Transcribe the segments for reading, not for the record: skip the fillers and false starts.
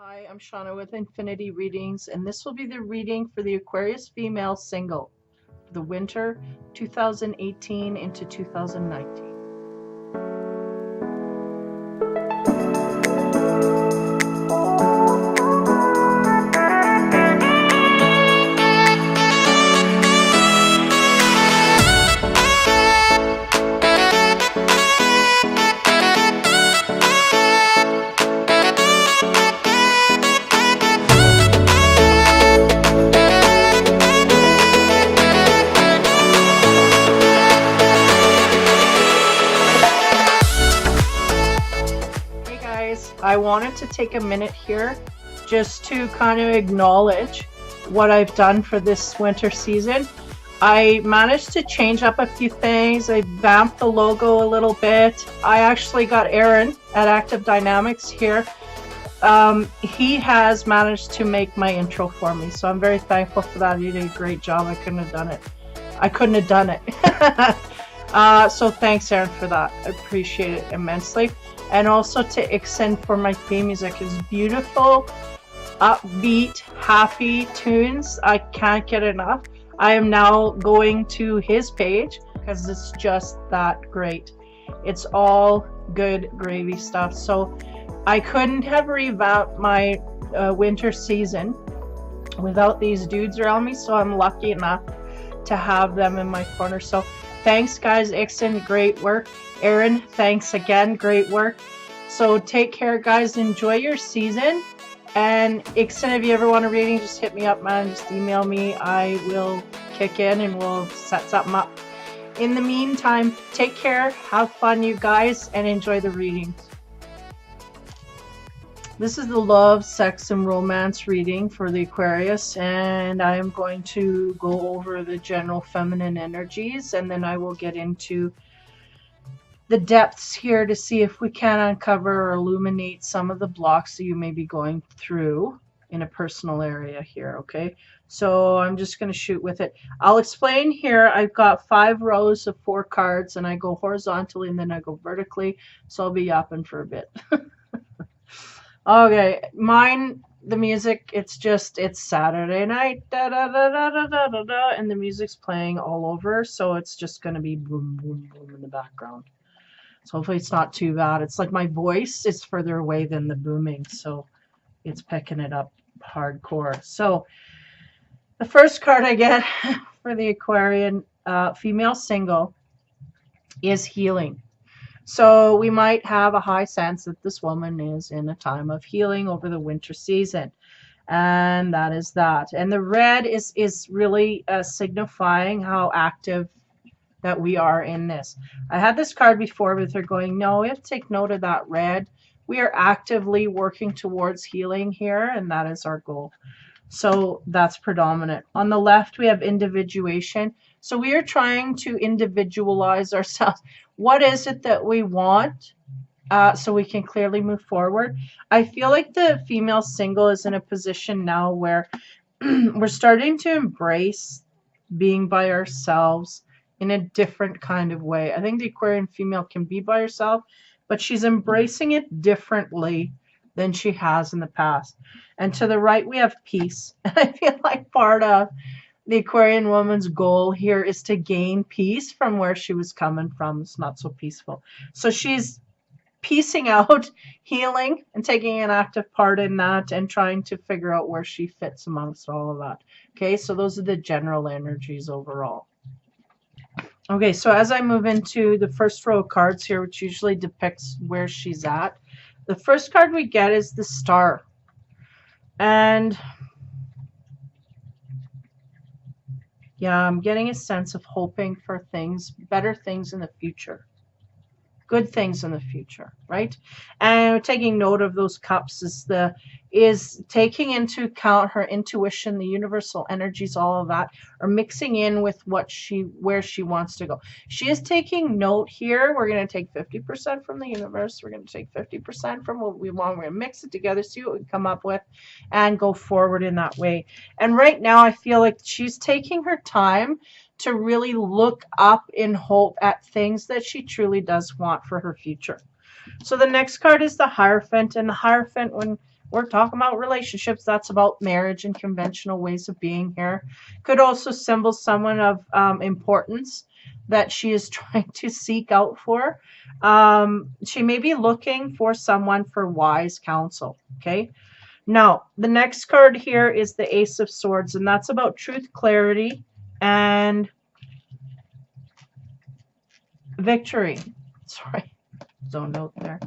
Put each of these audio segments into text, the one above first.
Hi, I'm Shauna with Infinity Readings, and this will be the reading for the Aquarius female single for the winter 2018 into 2019. I wanted to take a minute here just to kind of acknowledge what I've done for this winter season. I managed to change up a few things. I vamped the logo a little bit. I actually got Aaron at Active Dynamics here. He has managed to make my intro for me, so I'm very thankful for that. He did a great job. I couldn't have done it. So thanks, Aaron, for that. I appreciate it immensely. And also to XVII for my theme music. Is beautiful, upbeat, happy tunes. I can't get enough. I am now going to his page because it's just that great. It's all good gravy stuff. So I couldn't have revamped my winter season without these dudes around me. So I'm lucky enough to have them in my corner. So thanks, guys. XVII, great work. Aaron, thanks again. Great work. So take care, guys. Enjoy your season. And XVII, if you ever want a reading, just hit me up, man. Just email me. I will kick in and we'll set something up. In the meantime, take care. Have fun, you guys, and enjoy the readings. This is the love, sex, and romance reading for the Aquarius, and I am going to go over the general feminine energies, and then I will get into the depths here to see if we can uncover or illuminate some of the blocks that you may be going through in a personal area here, okay? So I'm just going to shoot with it. I'll explain here. I've got 5 rows of 4 cards, and I go horizontally and then I go vertically, so I'll be yapping for a bit. Okay, the music, it's Saturday night, da, da, da, da, da, da, da, da, and the music's playing all over, so it's just going to be boom, boom, boom in the background. So hopefully it's not too bad. It's like my voice is further away than the booming, so it's picking it up hardcore. So the first card I get for the Aquarian female single is healing. So we might have a high sense that this woman is in a time of healing over the winter season. And that is that. And the red is really signifying how active that we are in this. I had this card before, but they're going, no, we have to take note of that red. We are actively working towards healing here, and that is our goal. So that's predominant. On the left, we have individuation. So we are trying to individualize ourselves. What is it that we want so we can clearly move forward? I feel like the female single is in a position now where we're starting to embrace being by ourselves in a different kind of way. I think the Aquarian female can be by herself, but she's embracing it differently than she has in the past. And to the right, we have peace. And I feel like part of the Aquarian woman's goal here is to gain peace from where she was coming from. It's not so peaceful. So she's piecing out, healing, and taking an active part in that and trying to figure out where she fits amongst all of that. Okay, so those are the general energies overall. Okay, so as I move into the first row of cards here, which usually depicts where she's at, the first card we get is the Star. And yeah, I'm getting a sense of hoping for things, better things in the future. Good things in the future, right? And taking note of those cups is taking into account her intuition, the universal energies, all of that, are mixing in with where she wants to go. She is taking note here. We're going to take 50% from the universe. We're going to take 50% from what we want. We're going to mix it together, see what we come up with, and go forward in that way. And right now, I feel like she's taking her time to really look up in hope at things that she truly does want for her future. So the next card is the Hierophant, and the Hierophant, when We're talking about relationships. That's about marriage and conventional ways of being here. Could also symbol someone of importance that she is trying to seek out for. She may be looking for someone for wise counsel. Okay. Now, the next card here is the Ace of Swords, and that's about truth, clarity, and victory. Sorry, zoned out there.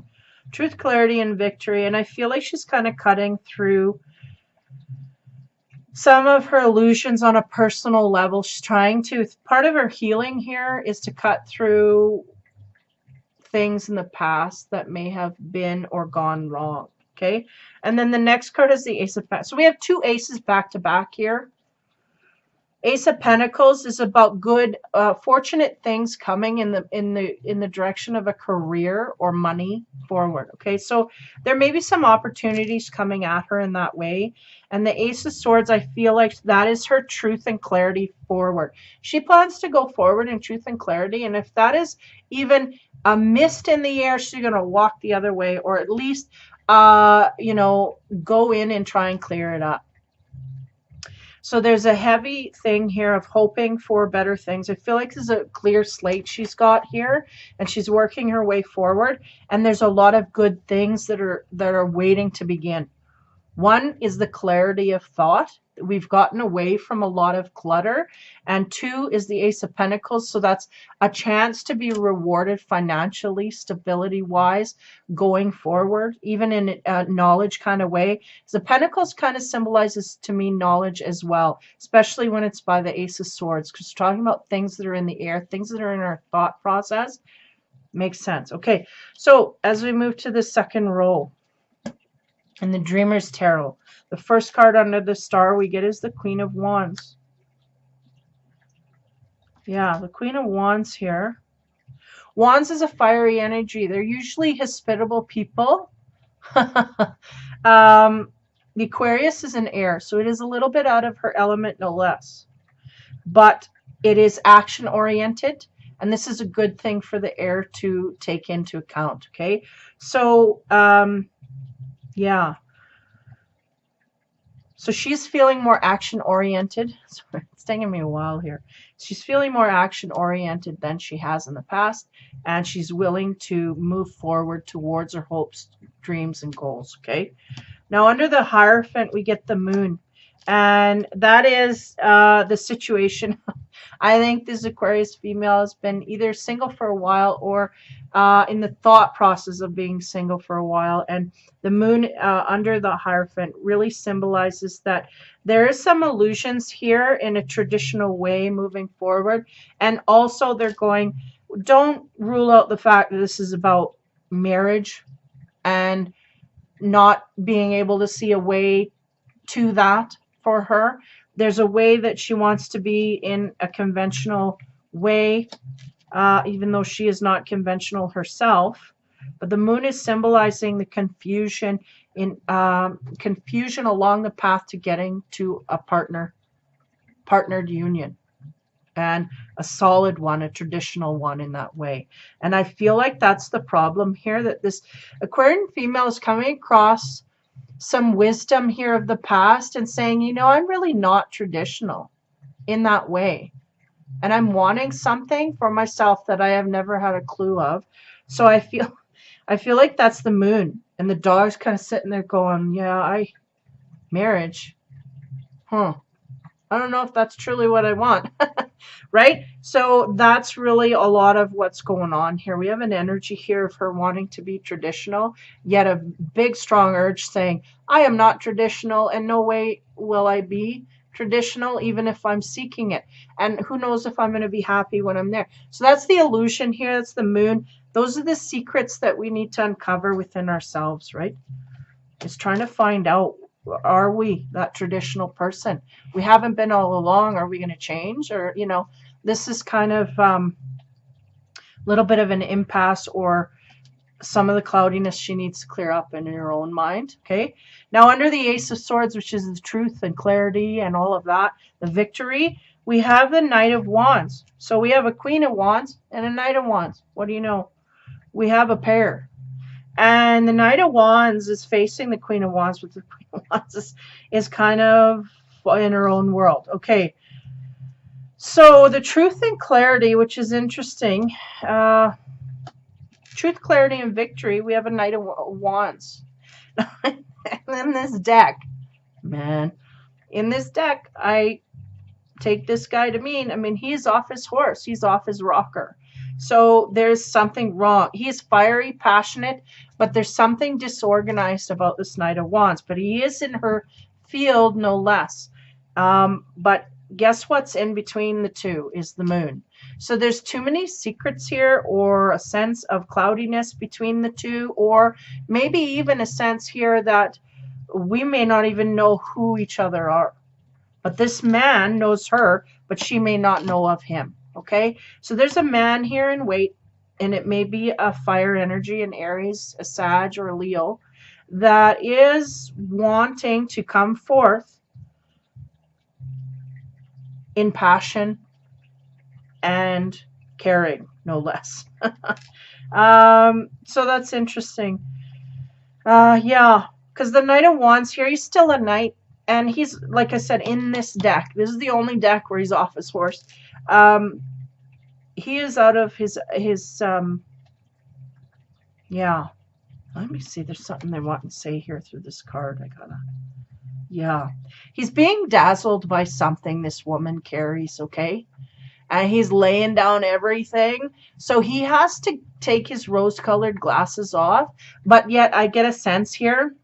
Truth, clarity, and victory. And I feel like she's kind of cutting through some of her illusions on a personal level. She's trying to, part of her healing here is to cut through things in the past that may have been or gone wrong. Okay. And then the next card is the Ace of Pentacles. So we have two aces back to back here. Ace of Pentacles is about good, fortunate things coming in the direction of a career or money forward. Okay, so there may be some opportunities coming at her in that way. And the Ace of Swords, I feel like that is her truth and clarity forward. She plans to go forward in truth and clarity, and if that is even a mist in the air, she's going to walk the other way, or at least, you know, go in and try and clear it up. So there's a heavy thing here of hoping for better things. I feel like there's a clear slate she's got here, and she's working her way forward. And there's a lot of good things that are waiting to begin. One is the clarity of thought. We've gotten away from a lot of clutter. And two is the Ace of Pentacles. So that's a chance to be rewarded financially, stability-wise, going forward, even in a knowledge kind of way. The Pentacles kind of symbolizes to me knowledge as well, especially when it's by the Ace of Swords, because we're talking about things that are in the air, things that are in our thought process. Makes sense. Okay, so as we move to the second row, in the Dreamer's Tarot, the first card under the star we get is the Queen of Wands. Yeah, the Queen of Wands here. Wands is a fiery energy. They're usually hospitable people. The Aquarius is an air, so it is a little bit out of her element, no less. But it is action-oriented, and this is a good thing for the air to take into account, okay? So, yeah. So she's feeling more action-oriented. Sorry, it's taking me a while here. She's feeling more action-oriented than she has in the past, and she's willing to move forward towards her hopes, dreams, and goals, okay? Now, under the Hierophant, we get the Moon, and that is the situation. I think this Aquarius female has been either single for a while or in the thought process of being single for a while. And the Moon under the Hierophant really symbolizes that there is some illusions here in a traditional way moving forward. And also they're going, don't rule out the fact that this is about marriage and not being able to see a way to that for her. There's a way that she wants to be in a conventional way, even though she is not conventional herself. But the Moon is symbolizing the confusion in confusion along the path to getting to a partnered union, and a solid one, a traditional one in that way. And I feel like that's the problem here, that this Aquarian female is coming across some wisdom here of the past and saying, you know, I'm really not traditional in that way. And I'm wanting something for myself that I have never had a clue of. So I feel like that's the Moon. And the dog's kind of sitting there going, yeah, marriage. I don't know if that's truly what I want. Right? So that's really a lot of what's going on here. We have an energy here of her wanting to be traditional, yet a big, strong urge saying, I am not traditional, and no way will I be traditional, even if I'm seeking it. And who knows if I'm going to be happy when I'm there. So that's the illusion here. That's the Moon. Those are the secrets that we need to uncover within ourselves, right? It's trying to find out, are we that traditional person? We haven't been all along. Are we going to change? Or, you know, this is kind of a little bit of an impasse, or some of the cloudiness she needs to clear up in her own mind. Okay. Now, under the Ace of Swords, which is the truth and clarity and all of that, the victory, we have the Knight of Wands. So we have a Queen of Wands and a Knight of Wands. What do you know? We have a pair. And the Knight of Wands is facing the Queen of Wands, but the Queen of Wands is kind of in her own world. Okay. So the truth and clarity, which is interesting. Truth, clarity, and victory. We have a Knight of Wands. And in this deck, man, in this deck, I take this guy to mean, I mean, he's off his horse. He's off his rocker. So there's something wrong. He's fiery, passionate, but there's something disorganized about this Knight of Wands. But he is in her field, no less. But guess what's in between the two is the moon. So there's too many secrets here, or a sense of cloudiness between the two, or maybe even a sense here that we may not even know who each other are. But this man knows her, but she may not know of him. Okay? So there's a man here in wait, and it may be a fire energy, an Aries, a Sag, or a Leo, that is wanting to come forth in passion and caring, no less. So that's interesting. Yeah, because the Knight of Wands here, he's still a knight, and he's, like I said, in this deck. This is the only deck where he's off his horse. He is out of his yeah. Let me see. There's something they want to say here through this card. I gotta. Yeah. He's being dazzled by something this woman carries, okay? And he's laying down everything. So he has to take his rose-colored glasses off. But yet I get a sense here.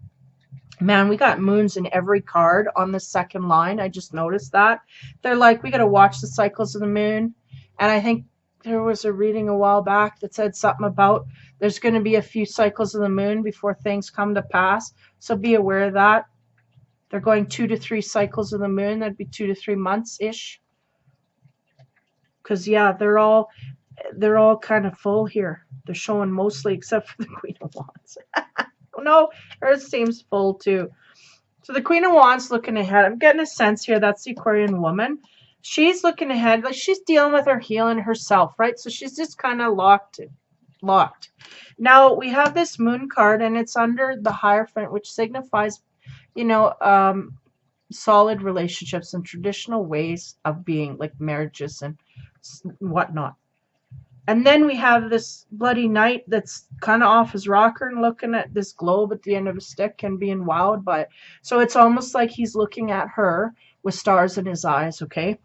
Man, we got moons in every card on the second line. I just noticed that. They're like, we got to watch the cycles of the moon. And I think there was a reading a while back that said something about there's going to be a few cycles of the moon before things come to pass. So be aware of that. They're going 2 to 3 cycles of the moon. That'd be 2 to 3 months-ish. Because, yeah, they're all kind of full here. They're showing mostly, except for the Queen of Wands. No, hers seems full too. So the Queen of Wands looking ahead. I'm getting a sense here that's the Aquarian woman. She's looking ahead, like she's dealing with her healing herself, right? So she's just kind of locked. Now we have this moon card, and it's under the Hierophant, which signifies, you know, solid relationships and traditional ways of being, like marriages and whatnot. And then we have this bloody knight that's kind of off his rocker and looking at this globe at the end of a stick and being wowed by it. So it's almost like he's looking at her with stars in his eyes, okay?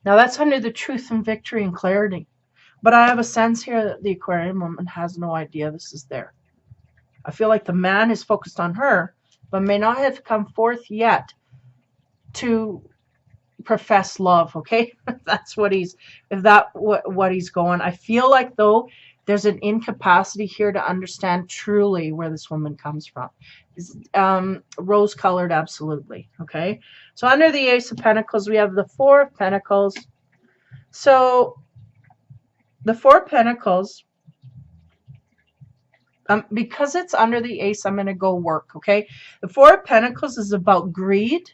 Now that's under the truth and victory and clarity. But I have a sense here that the Aquarian woman has no idea this is there. I feel like the man is focused on her, but may not have come forth yet to profess love, okay? That's what he's, if that what he's going. I feel like, though, there's an incapacity here to understand truly where this woman comes from. Rose-colored, absolutely, okay? So under the Ace of Pentacles, we have the Four of Pentacles. So the Four of Pentacles, because it's under the Ace, I'm going to go work, okay? The Four of Pentacles is about greed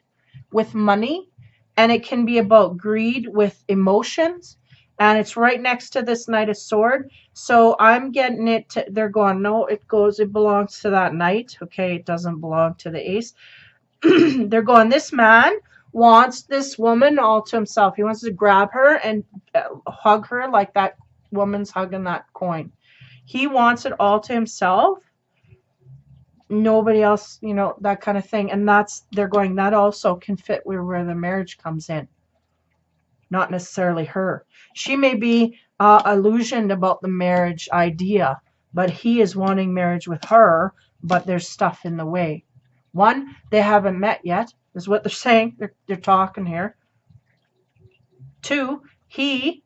with money, and it can be about greed with emotions, and it's right next to this Knight of Swords. So I'm getting it to, they're going, no, it belongs to that knight, okay? It doesn't belong to the Ace. They're going, this man wants this woman all to himself. He wants to grab her and hug her like that woman's hugging that coin. He wants it all to himself. Nobody else, you know, that kind of thing. And that's, they're going, that also can fit where the marriage comes in. Not necessarily her. She may be illusioned about the marriage idea, but he is wanting marriage with her, but there's stuff in the way. One, they haven't met yet, is what they're saying. They're talking here. Two, he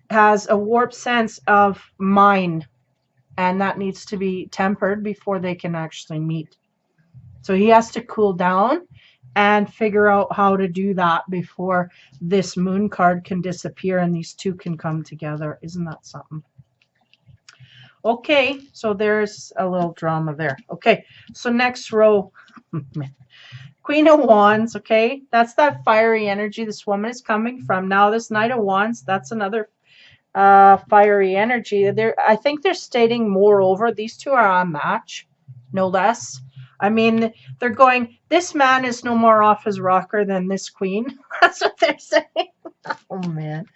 has a warped sense of mine, and that needs to be tempered before they can actually meet. So he has to cool down and figure out how to do that before this moon card can disappear and these two can come together. Isn't that something? Okay, so there's a little drama there. Okay, so next row. Queen of Wands, okay? That's that fiery energy this woman is coming from. Now this Knight of Wands, that's another fiery energy. I think they're stating, moreover, these two are a match, no less. I mean, they're going, this man is no more off his rocker than this queen. That's what they're saying. Oh, man.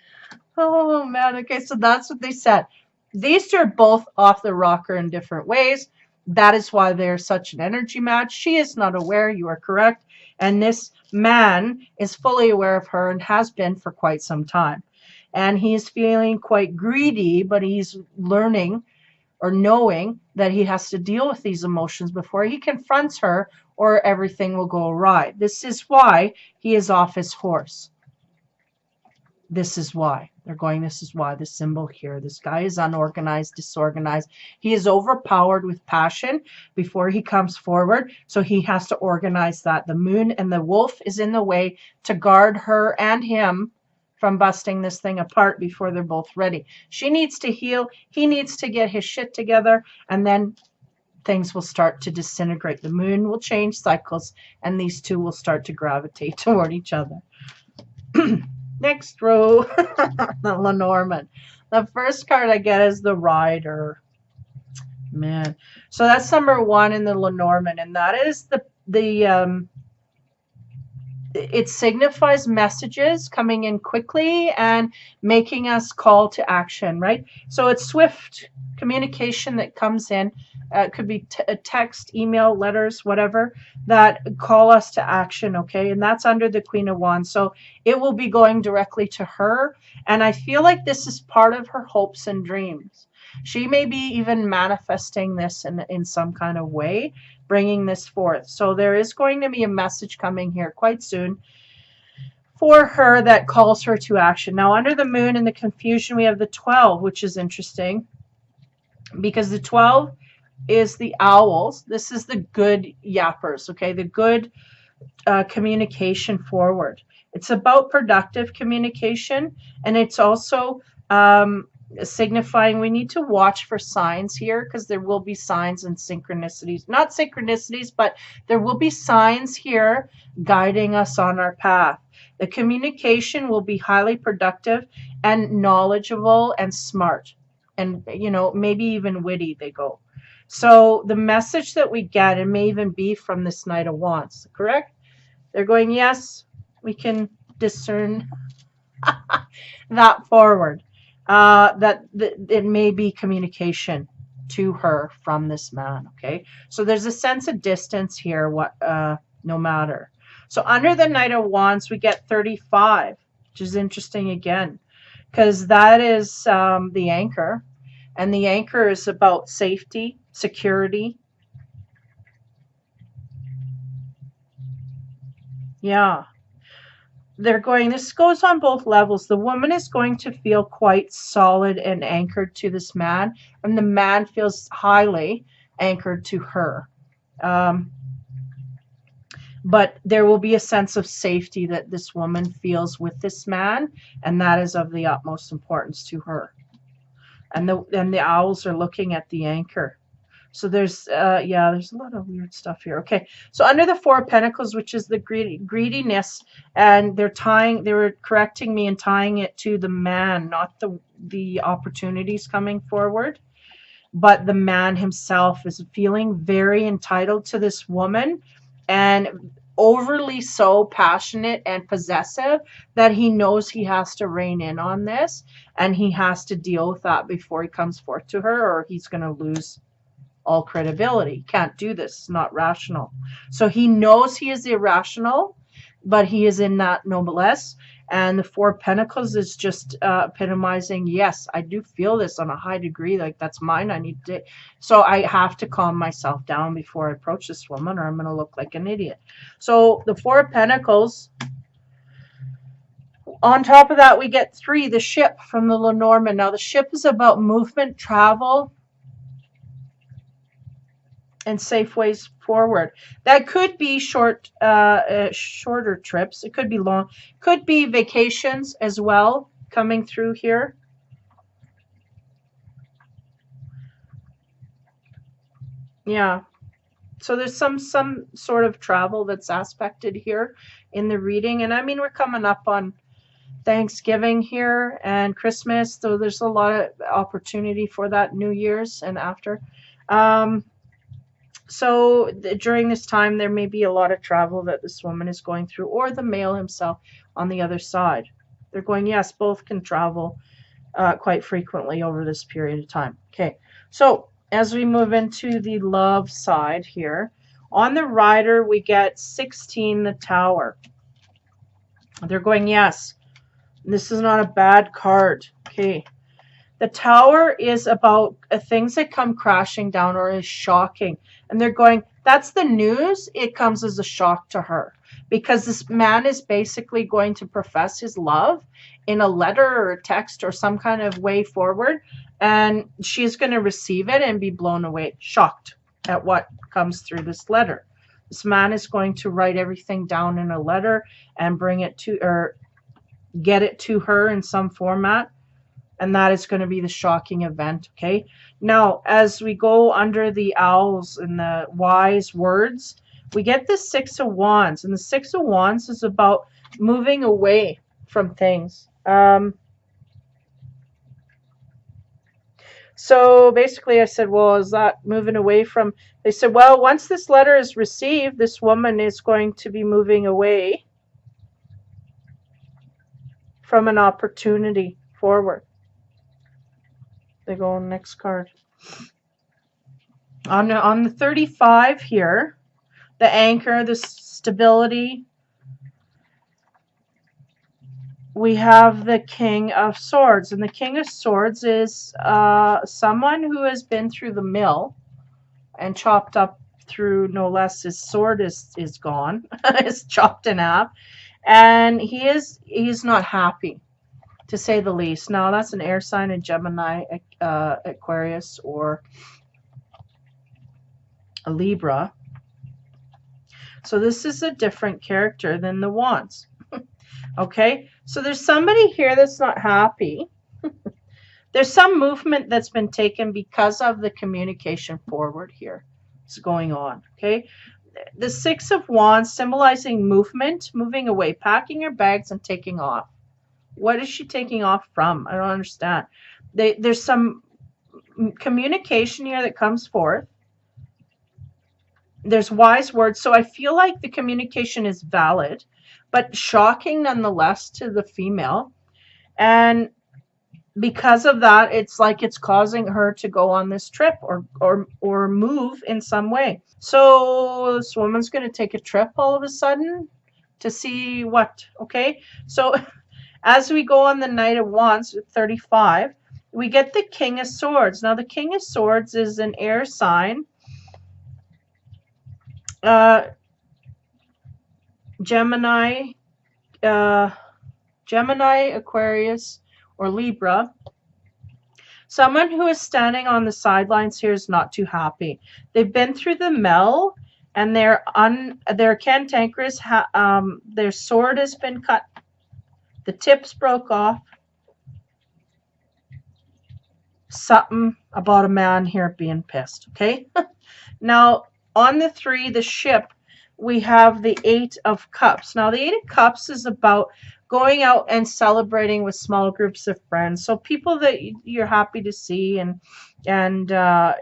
Oh, man. Okay, so that's what they said. These two are both off the rocker in different ways. That is why they're such an energy match. She is not aware. You are correct. And this man is fully aware of her and has been for quite some time. And he's feeling quite greedy, but he's learning or knowing that he has to deal with these emotions before he confronts her, or everything will go awry. This is why he is off his horse. This is why. They're going, this is why. The symbol here. This guy is unorganized, disorganized. He is overpowered with passion before he comes forward. So he has to organize that. The moon and the wolf is in the way to guard her and him from busting this thing apart before they're both ready. She needs to heal. He needs to get his shit together. And then things will start to disintegrate. The moon will change cycles. And these two will start to gravitate toward each other. Next row, the Lenormand. The first card I get is the Rider. Man. So that's number 1 in the Lenormand. And that is it signifies messages coming in quickly and making us call to action, right? So it's swift communication that comes in. It could be text, email, letters, whatever, that call us to action, okay? And that's under the Queen of Wands. So it will be going directly to her. And I feel like this is part of her hopes and dreams. She may be even manifesting this in some kind of way, bringing this forth. So there is going to be a message coming here quite soon for her that calls her to action. Now, under the moon and the confusion, we have the 12, which is interesting because the 12 is the owls. This is the good yappers, okay? The good communication forward. It's about productive communication, and it's also signifying we need to watch for signs here, because there will be signs and synchronicities. Not synchronicities, but there will be signs here guiding us on our path. The communication will be highly productive and knowledgeable and smart, and, you know, maybe even witty, they go. So the message that we get, it may even be from this Knight of Wands, correct? They're going, yes, we can discern that forward. That it may be communication to her from this man, okay? So there's a sense of distance here, no matter. So under the Knight of Wands, we get 35, which is interesting again, because that is the anchor. And the anchor is about safety, security. Yeah. They're going, this goes on both levels. The woman is going to feel quite solid and anchored to this man, and the man feels highly anchored to her. But there will be a sense of safety that this woman feels with this man, and that is of the utmost importance to her. And the owls are looking at the anchor. So there's there's a lot of weird stuff here. Okay, so under the 4 of Pentacles, which is the greediness, and they were correcting me and tying it to the man, not the opportunities coming forward, but the man himself is feeling very entitled to this woman, and overly so passionate and possessive that he knows he has to rein in on this, and he has to deal with that before he comes forth to her, or he's going to lose all credibility. Can't do this. It's not rational. So he knows he is irrational, but he is in that noblesse. And the 4 of Pentacles is just epitomizing, yes, I do feel this on a high degree. Like, that's mine. I need to. So I have to calm myself down before I approach this woman, or I'm going to look like an idiot. So the 4 of Pentacles. On top of that, we get 3, the ship from the Lenormand. Now, the ship is about movement, travel, and safe ways forward. That could be shorter trips. It could be long. Could be vacations as well coming through here. Yeah. So there's some sort of travel that's aspected here in the reading. And I mean, we're coming up on Thanksgiving here and Christmas, so there's a lot of opportunity for that, New Year's and after. So during this time, there may be a lot of travel that this woman is going through, or the male himself on the other side. They're going, yes, both can travel quite frequently over this period of time. Okay, so as we move into the love side here, on the rider, we get 16, the Tower. They're going, yes, this is not a bad card. Okay. The Tower is about things that come crashing down or is shocking. And they're going, that's the news. It comes as a shock to her. Because this man is basically going to profess his love in a letter or a text or some kind of way forward. And she's going to receive it and be blown away, shocked at what comes through this letter. This man is going to write everything down in a letter and bring it to, or get it to her in some format. And that is going to be the shocking event, okay? Now, as we go under the owls and the wise words, we get the Six of Wands. And the Six of Wands is about moving away from things. So basically I said, well, is that moving away from... They said, well, once this letter is received, this woman is going to be moving away from an opportunity forward. They go on next card. On the 35 here, the anchor, the stability, we have the King of Swords. And the King of Swords is someone who has been through the mill and chopped up through, no less, his sword is gone. It's chopped in half. And he's not happy, to say the least. Now, that's an air sign, a Gemini, Aquarius, or a Libra. So this is a different character than the Wands. Okay, so there's somebody here that's not happy. There's some movement that's been taken because of the communication forward here. It's going on, okay? The Six of Wands symbolizing movement, moving away, packing her bags and taking off. What is she taking off from? I don't understand. There's some communication here that comes forth. There's wise words. So I feel like the communication is valid, but shocking nonetheless to the female. And because of that, it's like it's causing her to go on this trip or move in some way. So this woman's going to take a trip all of a sudden to see what, okay? So as we go on the Knight of Wands, 35, we get the King of Swords. Now, the King of Swords is an air sign. Gemini, Aquarius, or Libra. Someone who is standing on the sidelines here is not too happy. They've been through the mill, and they're cantankerous. Their sword has been cut. The tips broke off. Something about a man here being pissed, okay? Now, on the 3, the ship, we have the 8 of Cups. Now, the 8 of Cups is about going out and celebrating with small groups of friends. So people that you're happy to see and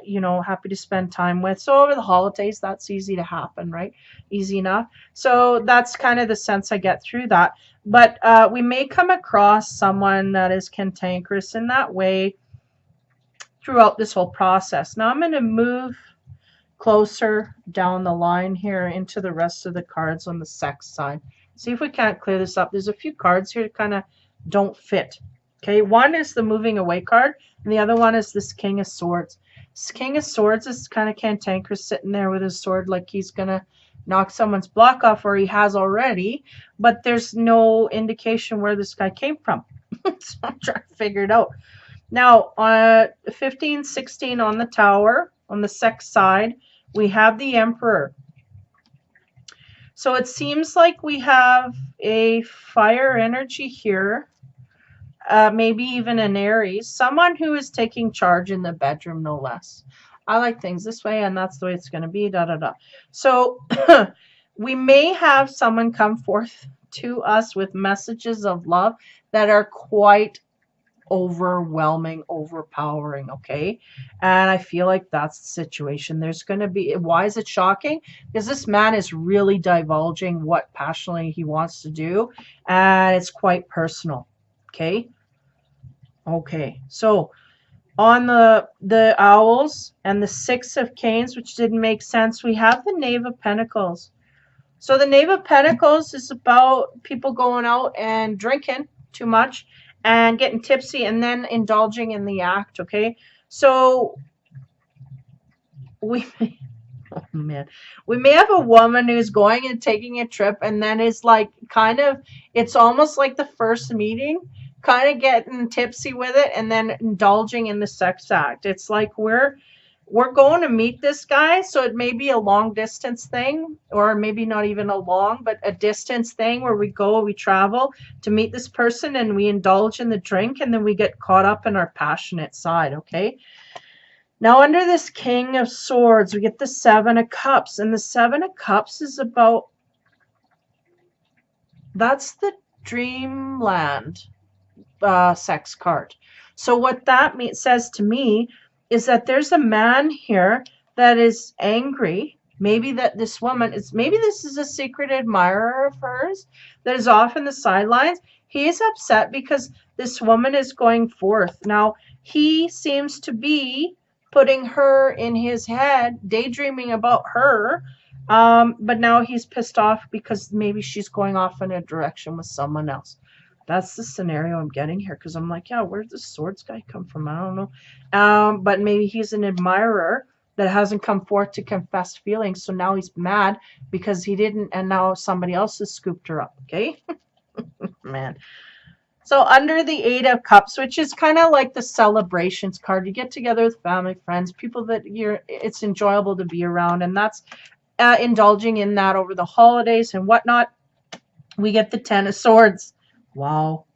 you know, happy to spend time with. So over the holidays, that's easy to happen, right? Easy enough. So that's kind of the sense I get through that. But we may come across someone that is cantankerous in that way throughout this whole process. Now I'm going to move closer down the line here into the rest of the cards on the sex side. See if we can't clear this up. There's a few cards here that kind of don't fit. Okay, one is the moving away card, and the other one is this King of Swords. This King of Swords is kind of cantankerous, sitting there with his sword like he's going to knock someone's block off, or he has already, but there's no indication where this guy came from. So I'm trying to figure it out. Now, 15, 16 on the Tower, on the sex side, we have the Emperor. So it seems like we have a fire energy here, maybe even an Aries, someone who is taking charge in the bedroom, no less. I like things this way, and that's the way it's going to be, da, da, da. So we may have someone come forth to us with messages of love that are quite overwhelming, overpowering, okay? And I feel like that's the situation. There's going to be, why is it shocking? Because this man is really divulging what passionately he wants to do, and it's quite personal, okay? Okay, so on the owls and the Six of Canes, which didn't make sense, we have the Knave of Pentacles. So the Knave of Pentacles is about people going out and drinking too much and getting tipsy and then indulging in the act, okay? So we may, oh man, we may have a woman who's going and taking a trip and then is like kind of, it's almost like the first meeting, kind of getting tipsy with it and then indulging in the sex act. It's like we're going to meet this guy, so it may be a long distance thing, or maybe not even a long, but a distance thing where we travel to meet this person and we indulge in the drink and then we get caught up in our passionate side, okay? Now under this King of Swords, we get the Seven of Cups, and the Seven of Cups is about, that's the Dreamland sex card. So what that says to me is that there's a man here that is angry. Maybe that this woman is, maybe this is a secret admirer of hers that is off in the sidelines. He is upset because this woman is going forth. Now, he seems to be putting her in his head, daydreaming about her. But now he's pissed off because maybe she's going off in a direction with someone else. That's the scenario I'm getting here, because I'm like, yeah, where'd the swords guy come from? I don't know. But maybe he's an admirer that hasn't come forth to confess feelings, so now he's mad because he didn't, and now somebody else has scooped her up, okay? Man. So under the Eight of Cups, which is kind of like the celebrations card, you get together with family, friends, people that it's enjoyable to be around, and that's indulging in that over the holidays and whatnot. We get the Ten of Swords. Wow.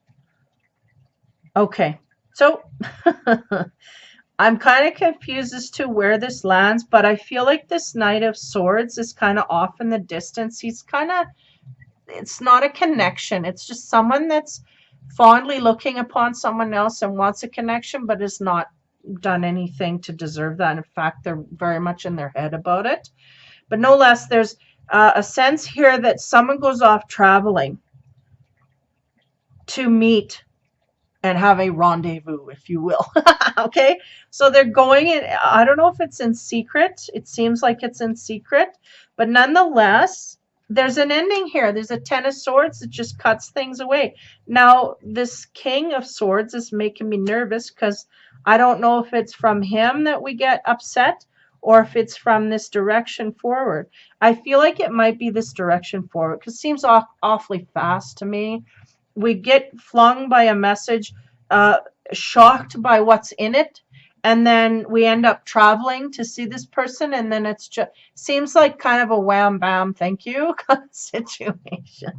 Okay, so I'm kind of confused as to where this lands, but I feel like this Knight of Swords is kind of off in the distance. He's kind of, it's not a connection. It's just someone that's fondly looking upon someone else and wants a connection, but has not done anything to deserve that. In fact, they're very much in their head about it. But no less, there's a sense here that someone goes off traveling to meet and have a rendezvous, if you will. Okay, so they're going in, I don't know if it's in secret. It seems like it's in secret, but nonetheless, there's an ending here. There's a Ten of Swords that just cuts things away. Now, this King of Swords is making me nervous because I don't know if it's from him that we get upset or if it's from this direction forward. I feel like it might be this direction forward because it seems awfully fast to me. We get flung by a message, shocked by what's in it, and then we end up traveling to see this person, and then it's just seems like kind of a wham bam thank you kind of situation.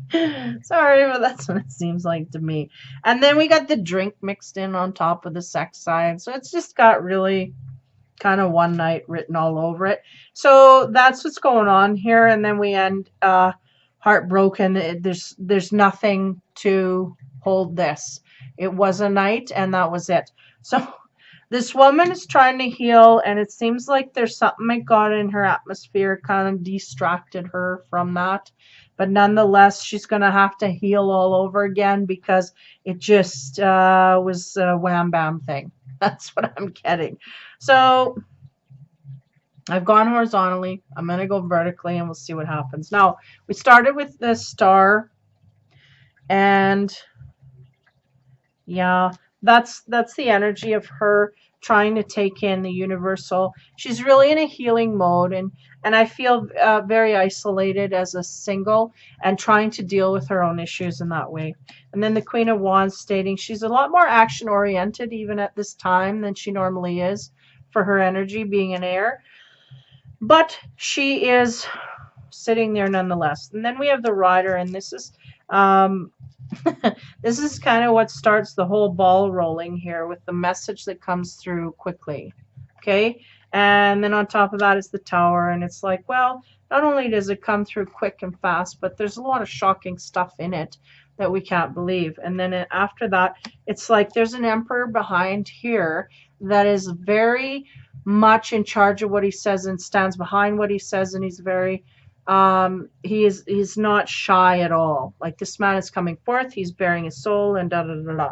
Sorry, but that's what it seems like to me. And then we got the drink mixed in on top of the sex side, so it's just got really kind of one night written all over it. So that's what's going on here, and then we end heartbroken. There's nothing to hold this. It was a night and that was it. So this woman is trying to heal, and it seems like there's something that got in her atmosphere, kind of distracted her from that. But nonetheless, she's going to have to heal all over again because it just was a wham bam thing. That's what I'm getting. So I've gone horizontally. I'm going to go vertically and we'll see what happens. Now, we started with the Star, and yeah, that's the energy of her trying to take in the universal. She's really in a healing mode, and I feel very isolated as a single and trying to deal with her own issues in that way. And then the Queen of Wands stating she's a lot more action oriented even at this time than she normally is for her energy being an air. But she is sitting there nonetheless. And then we have the Rider, and this is this is kind of what starts the whole ball rolling here with the message that comes through quickly. Okay, And then on top of that is the Tower, and it's like, well, not only does it come through quick and fast, but there's a lot of shocking stuff in it that we can't believe. And then after that, it's like there's an emperor behind here that is very much in charge of what he says and stands behind what he says, and he's very he's not shy at all. Like, this man is coming forth, he's bearing his soul, and da da da da.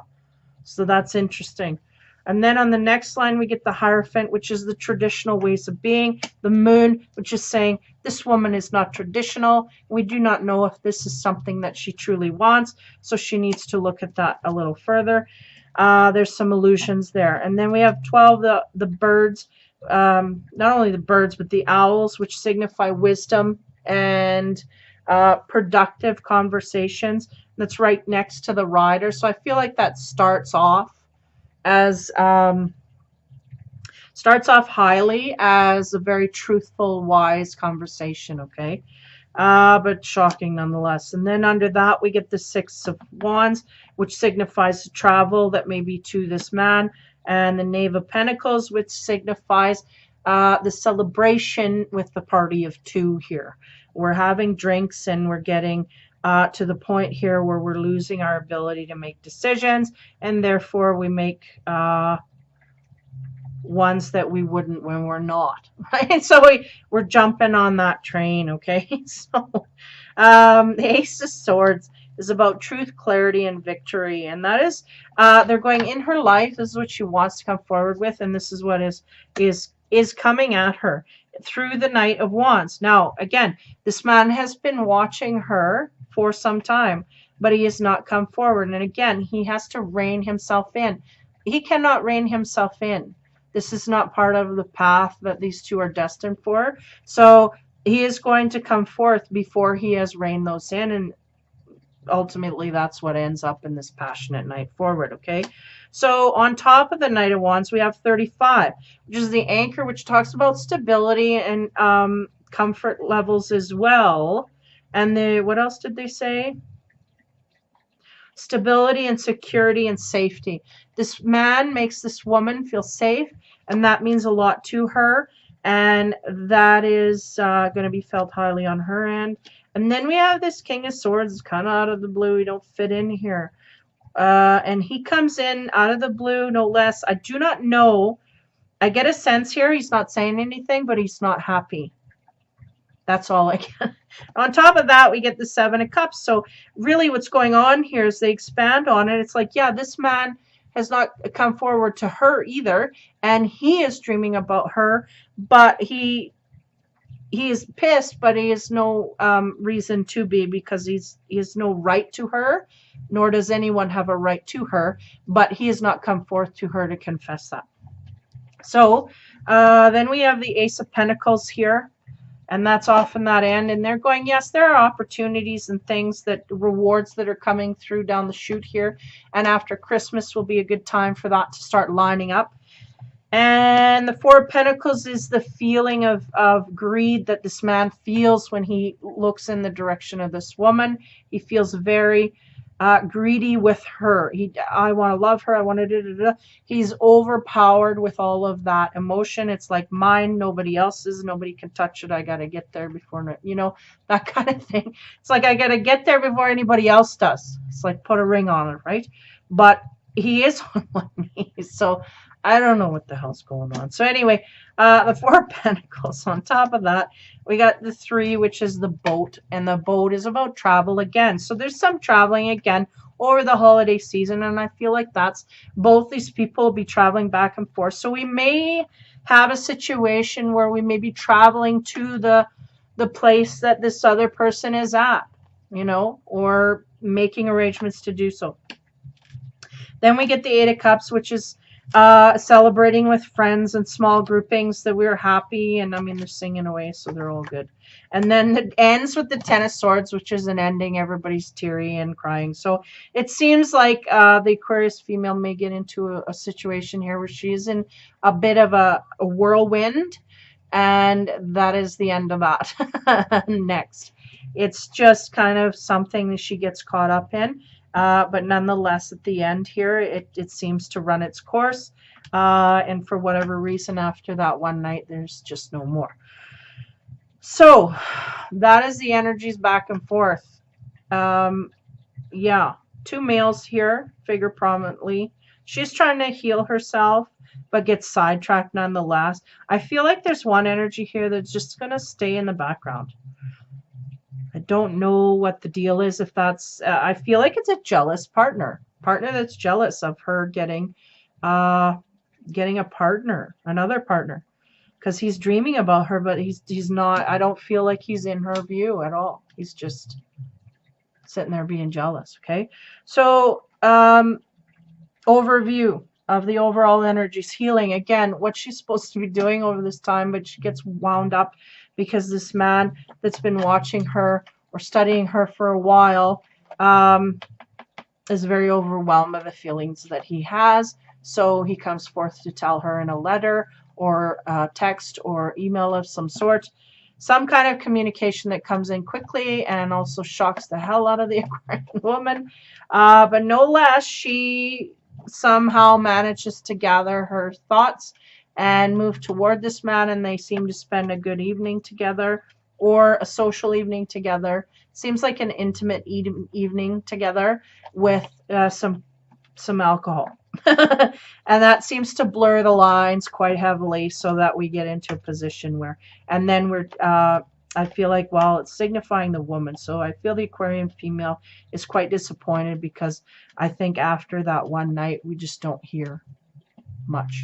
So that's interesting. And then on the next line, we get the Hierophant, which is the traditional ways of being. The Moon, which is saying this woman is not traditional. We do not know if this is something that she truly wants. So she needs to look at that a little further. There's some illusions there. And then we have 12, the birds. Not only the birds, but the owls, which signify wisdom and productive conversations. That's right next to the Rider. So I feel like that starts off highly as a very truthful, wise conversation, okay? But shocking nonetheless. And then under that, we get the Six of Wands, which signifies travel that may be to this man, and the Knave of Pentacles, which signifies the celebration with the party of two here. We're having drinks, and we're getting to the point here where we're losing our ability to make decisions, and therefore we make ones that we wouldn't when we're not, right? So we're jumping on that train, okay? So the Ace of Swords is about truth, clarity, and victory, and that is they're going in her life. This is what she wants to come forward with, and this is what is coming at her through the Knight of Wands. Now, again, this man has been watching her for some time, but he has not come forward. And again, he has to rein himself in. He cannot rein himself in. This is not part of the path that these two are destined for. So he is going to come forth before he has reined those in, and ultimately that's what ends up in this passionate night forward, okay? So on top of the Knight of Wands, we have 35, which is the Anchor, which talks about stability and comfort levels as well. And what else did they say? Stability and security and safety. This man makes this woman feel safe, and that means a lot to her, and that is going to be felt highly on her end. And then we have this King of Swords. It's kind of out of the blue. He don't fit in here. And he comes in out of the blue, no less. I do not know. I get a sense here he's not saying anything, but he's not happy. That's all I get. On top of that, we get the Seven of Cups. So really what's going on here is they expand on it. It's like, yeah, this man has not come forward to her either, and he is dreaming about her, but he is pissed, but he has no reason to be, because he has no right to her, nor does anyone have a right to her, but he has not come forth to her to confess that. So then we have the Ace of Pentacles here, and that's off in that end, and they're going, yes, there are opportunities and things, that rewards that are coming through down the chute here, and after Christmas will be a good time for that to start lining up. And the Four of Pentacles is the feeling of greed that this man feels when he looks in the direction of this woman. He feels very greedy with her. I want to love her. I want to da-da-da. He's overpowered with all of that emotion. It's like mine, nobody else's. Nobody can touch it. I got to get there before, you know, that kind of thing. It's like I got to get there before anybody else does. It's like put a ring on it, right? But he is on one knee, so I don't know what the hell's going on. So anyway, the Four of Pentacles. On top of that, we got the Three, which is the boat. And the boat is about travel again. So there's some traveling again over the holiday season. And I feel like that's both these people will be traveling back and forth. So we may have a situation where we may be traveling to the place that this other person is at, you know, or making arrangements to do so. Then we get the Eight of Cups, which is celebrating with friends and small groupings that we're happy, and I mean they're singing away, so they're all good. And then it ends with the Ten of Swords, which is an ending. Everybody's teary and crying. So it seems like the Aquarius female may get into a situation here where she is in a bit of a whirlwind, and that is the end of that. Next, it's just kind of something that she gets caught up in. But nonetheless, at the end here, it seems to run its course. And for whatever reason, after that one night, there's just no more. So that is the energies back and forth. Yeah, 2 males here figure prominently. She's trying to heal herself, but gets sidetracked nonetheless. I feel like there's one energy here that's just going to stay in the background. I don't know what the deal is. If that's, I feel like it's a jealous partner that's jealous of her getting a partner, another partner, because he's dreaming about her, but he's not. I don't feel like he's in her view at all. He's just sitting there being jealous. Okay, so overview of the overall energies. Healing, again, what she's supposed to be doing over this time, but she gets wound up because this man that's been watching her or studying her for a while is very overwhelmed by the feelings that he has. So he comes forth to tell her in a letter or text or email of some sort, some kind of communication that comes in quickly and also shocks the hell out of the Aquarian woman. But no less, she somehow manages to gather her thoughts and move toward this man, and they seem to spend a good evening together or a social evening together. Seems like an intimate evening together with some alcohol. And that seems to blur the lines quite heavily, so that we get into a position where, and then we're I feel like, well, it's signifying the woman. So I feel the Aquarian female is quite disappointed, because I think after that one night, we just don't hear much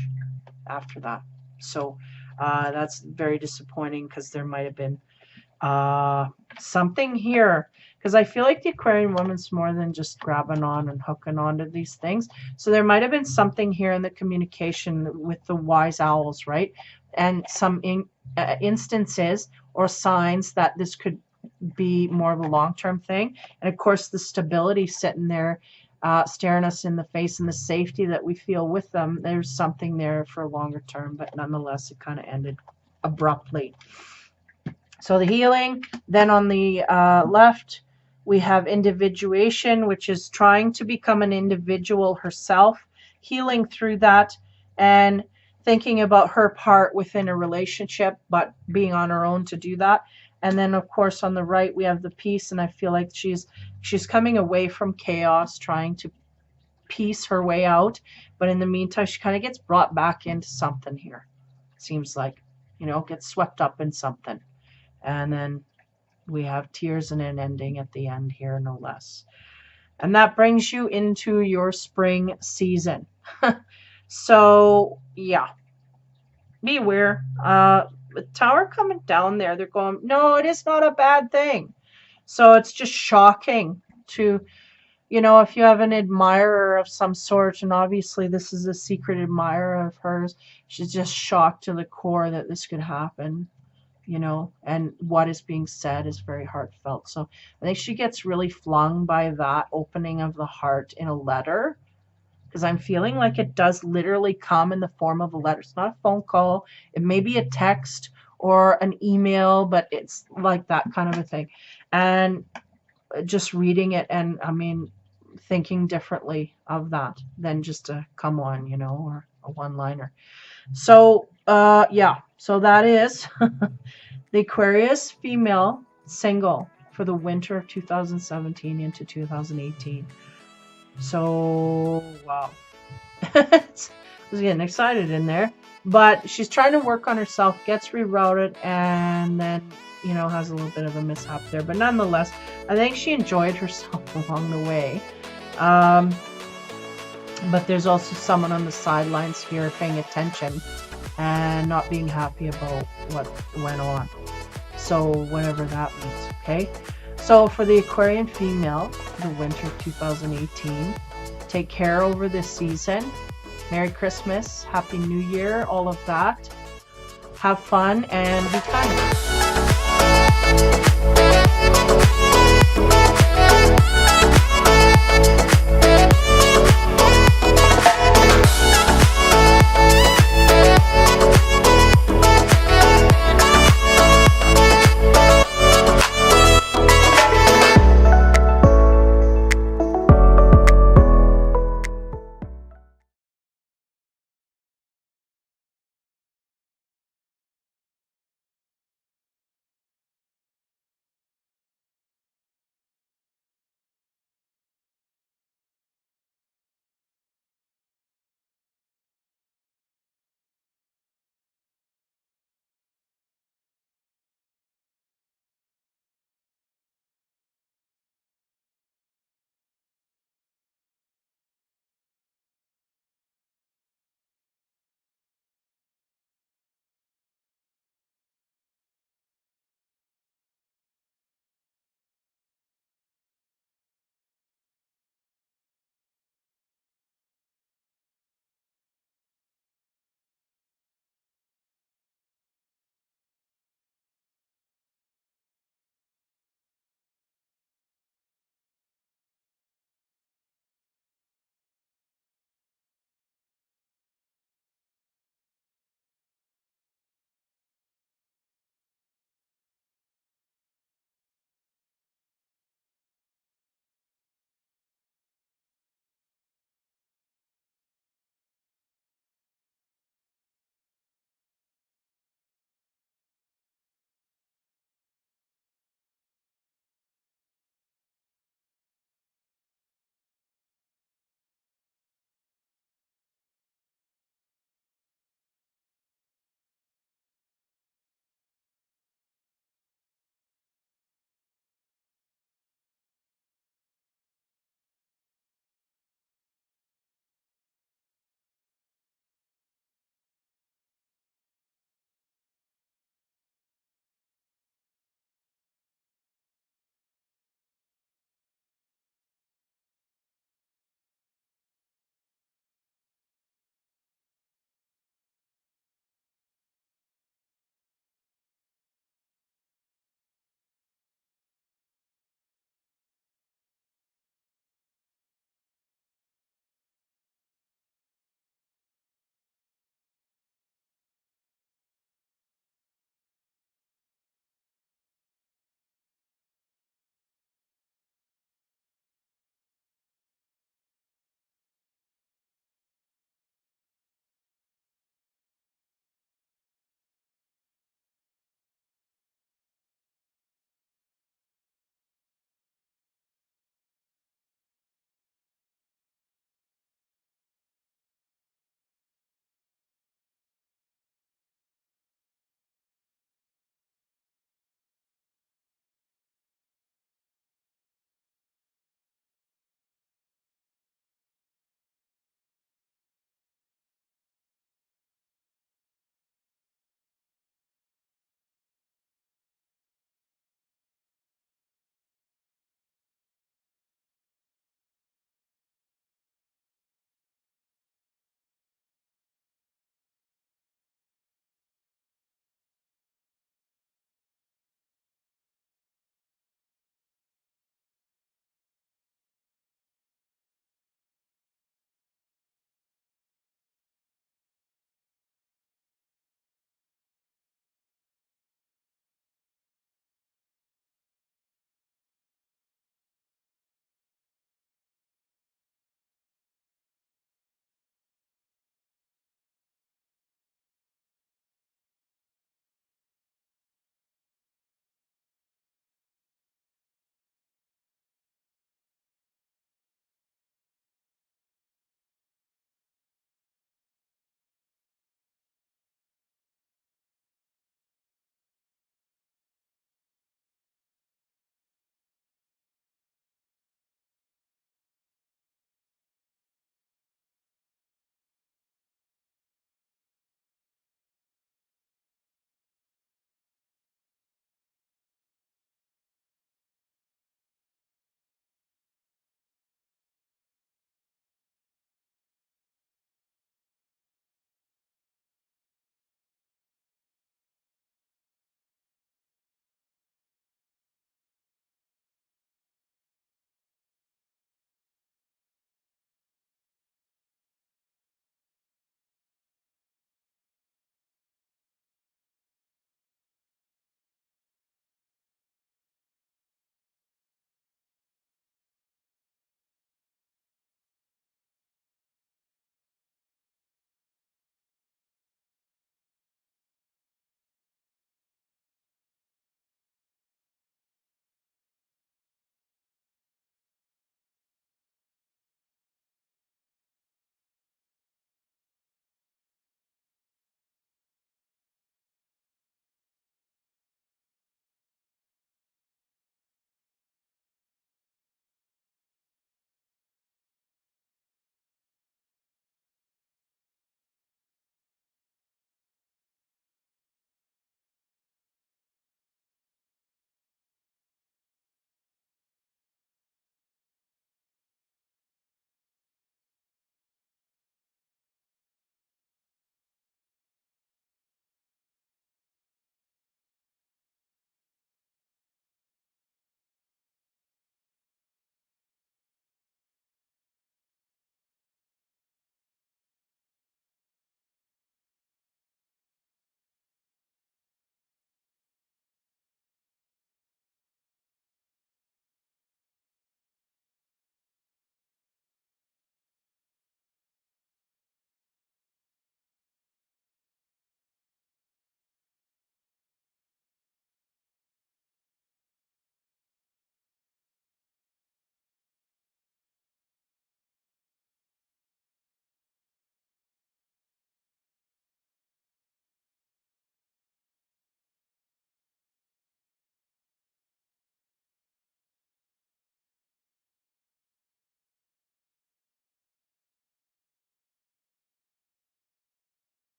after that. So that's very disappointing, because there might have been something here. Because I feel like the Aquarian woman's more than just grabbing on and hooking onto these things. So there might have been something here in the communication with the wise owls, right? And some instances or signs that this could be more of a long-term thing. And of course, the stability sitting there staring us in the face, and the safety that we feel with them. There's something there for a longer term, but nonetheless, it kind of ended abruptly. So the healing. Then on the left, we have individuation, which is trying to become an individual herself, healing through that, and thinking about her part within a relationship, but being on her own to do that. And then, of course, on the right, we have the peace, and I feel like she's coming away from chaos, trying to piece her way out. But in the meantime, she kind of gets brought back into something here. Seems like, gets swept up in something. And then we have tears and an ending at the end here, no less. And that brings you into your spring season. So, yeah. Beware. The tower coming down there, they're going, no, it is not a bad thing. So it's just shocking to, if you have an admirer of some sort, and obviously this is a secret admirer of hers, she's just shocked to the core that this could happen. And what is being said is very heartfelt. So I think she gets really flung by that opening of the heart in a letter, because I'm feeling like it does literally come in the form of a letter. It's not a phone call. It may be a text or an email, but it's like that kind of a thing. And just reading it, and thinking differently of that than just a come on, or a one-liner. So, yeah. So that is the Aquarius female single for the winter of 2017 into 2018. So, wow. I was getting excited in there. But she's trying to work on herself, gets rerouted, and then, has a little bit of a mishap there. But nonetheless, I think she enjoyed herself along the way. But there's also someone on the sidelines here paying attention and not being happy about what went on. So whatever that means, okay? So for the Aquarian female, the winter of 2018, take care over this season. Merry Christmas, Happy New Year, all of that. Have fun and be kind.